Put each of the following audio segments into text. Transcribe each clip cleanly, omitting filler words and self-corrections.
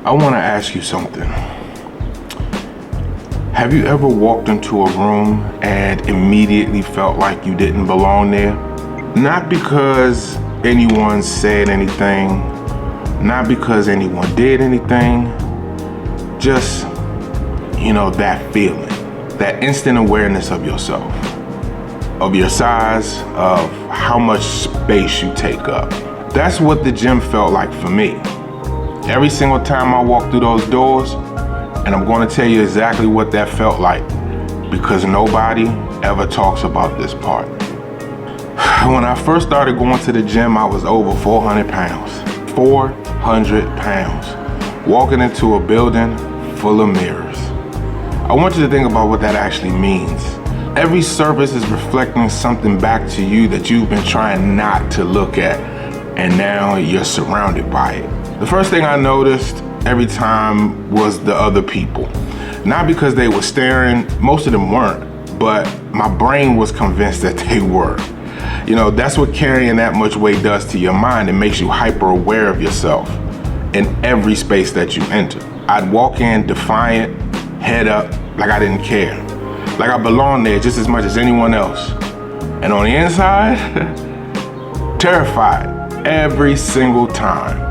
I want to ask you something. Have you ever walked into a room and immediately felt like you didn't belong there? Not because anyone said anything, not because anyone did anything, just, that feeling, that instant awareness of yourself, of your size, of how much space you take up. That's what the gym felt like for me. Every single time I walked through those doors, and I'm going to tell you exactly what that felt like, because nobody ever talks about this part. When I first started going to the gym, I was over 400 pounds. 400 pounds. Walking into a building full of mirrors. I want you to think about what that actually means. Every surface is reflecting something back to you that you've been trying not to look at, and now you're surrounded by it. The first thing I noticed every time was the other people. Not because they were staring, most of them weren't, but my brain was convinced that they were. That's what carrying that much weight does to your mind. It makes you hyper aware of yourself in every space that you enter. I'd walk in defiant, head up, like I didn't care. Like I belonged there just as much as anyone else. And on the inside, terrified every single time.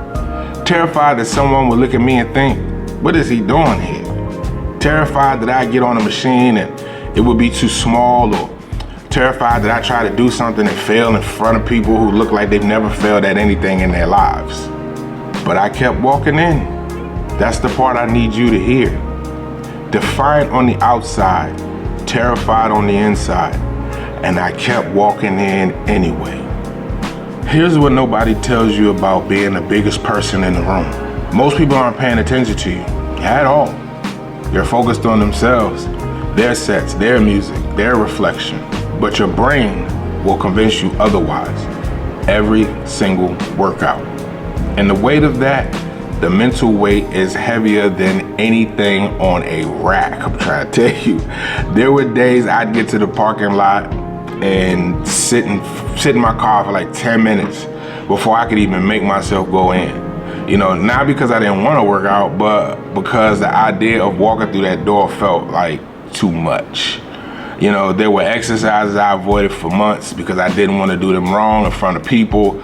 Terrified that someone would look at me and think, what is he doing here? Terrified that I'd get on a machine and it would be too small, or terrified that I try to do something and fail in front of people who look like they've never failed at anything in their lives. But I kept walking in. That's the part I need you to hear. Defiant on the outside, terrified on the inside, and I kept walking in anyway. Here's what nobody tells you about being the biggest person in the room. Most people aren't paying attention to you at all. They're focused on themselves, their sets, their music, their reflection. But your brain will convince you otherwise every single workout. And the weight of that, the mental weight, is heavier than anything on a rack. I'm trying to tell you. There were days I'd get to the parking lot and sit in my car for like 10 minutes before I could even make myself go in. Not because I didn't want to work out, but because the idea of walking through that door felt like too much. There were exercises I avoided for months because I didn't want to do them wrong in front of people.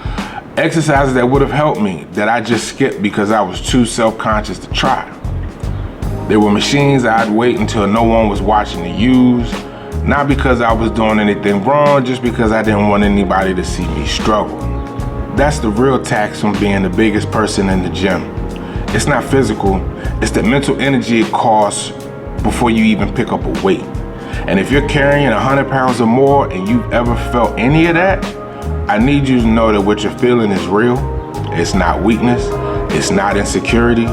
Exercises that would have helped me that I just skipped because I was too self-conscious to try. There were machines I'd wait until no one was watching to use, not because I was doing anything wrong, just because I didn't want anybody to see me struggle. That's the real tax on being the biggest person in the gym. It's not physical, it's the mental energy it costs before you even pick up a weight. And if you're carrying 100 pounds or more and you've ever felt any of that, I need you to know that what you're feeling is real. It's not weakness, it's not insecurity.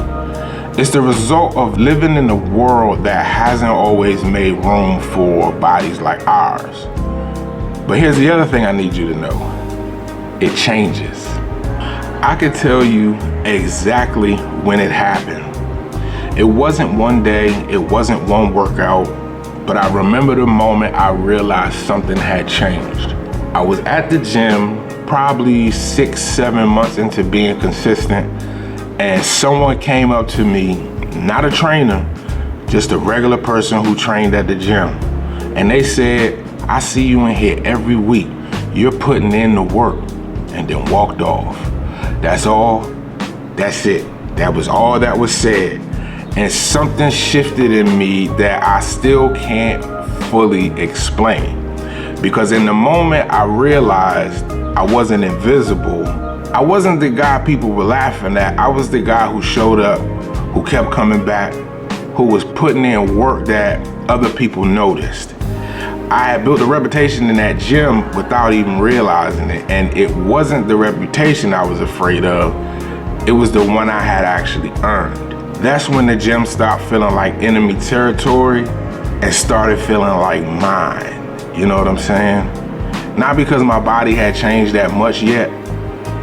It's the result of living in a world that hasn't always made room for bodies like ours. But here's the other thing I need you to know. It changes. I could tell you exactly when it happened. It wasn't one day, it wasn't one workout, but I remember the moment I realized something had changed. I was at the gym probably 6-7 months into being consistent, and someone came up to me, not a trainer, just a regular person who trained at the gym. And they said, I see you in here every week. You're putting in the work, and then walked off. That's all, that's it. That was all that was said. And something shifted in me that I still can't fully explain. Because in the moment I realized I wasn't invisible. I wasn't the guy people were laughing at. I was the guy who showed up, who kept coming back, who was putting in work that other people noticed. I had built a reputation in that gym without even realizing it. And it wasn't the reputation I was afraid of. It was the one I had actually earned. That's when the gym stopped feeling like enemy territory and started feeling like mine. You know what I'm saying? Not because my body had changed that much yet,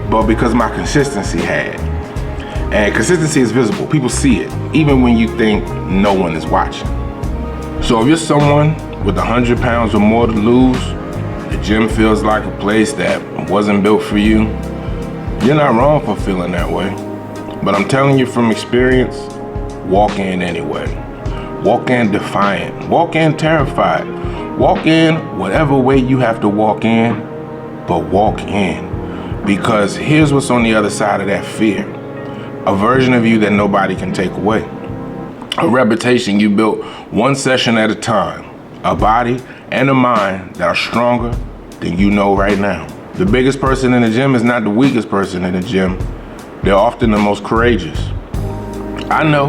but because my consistency had. And consistency is visible. People see it, even when you think no one is watching. So if you're someone with 100 pounds or more to lose, the gym feels like a place that wasn't built for you, you're not wrong for feeling that way. But I'm telling you from experience, walk in anyway. Walk in defiant. Walk in terrified. Walk in whatever way you have to walk in, but walk in. Because here's what's on the other side of that fear. A version of you that nobody can take away. A reputation you built one session at a time. A body and a mind that are stronger than you know right now. The biggest person in the gym is not the weakest person in the gym. They're often the most courageous. I know,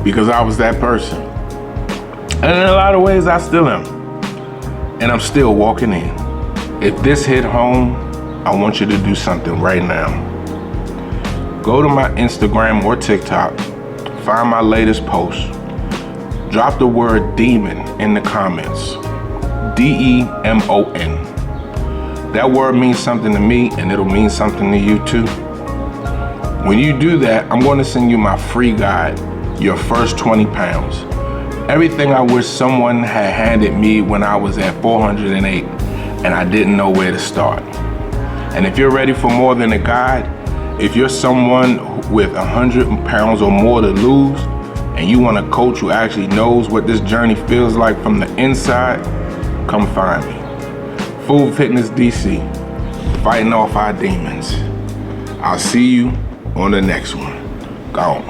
because I was that person. And in a lot of ways, I still am. And I'm still walking in. If this hit home, I want you to do something right now. Go to my Instagram or TikTok, find my latest post, drop the word demon in the comments, DEMON. That word means something to me and it'll mean something to you too. When you do that, I'm going to send you my free guide, Your First 20 Pounds. Everything I wish someone had handed me when I was at 408 and I didn't know where to start. And if you're ready for more than a guide, if you're someone with 100 pounds or more to lose, and you want a coach who actually knows what this journey feels like from the inside, come find me. Food Fitness DC, fighting off our demons. I'll see you on the next one. Gone.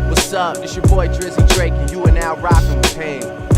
What's up? It's your boy Drizzy Drake, and you are now rocking with Pain.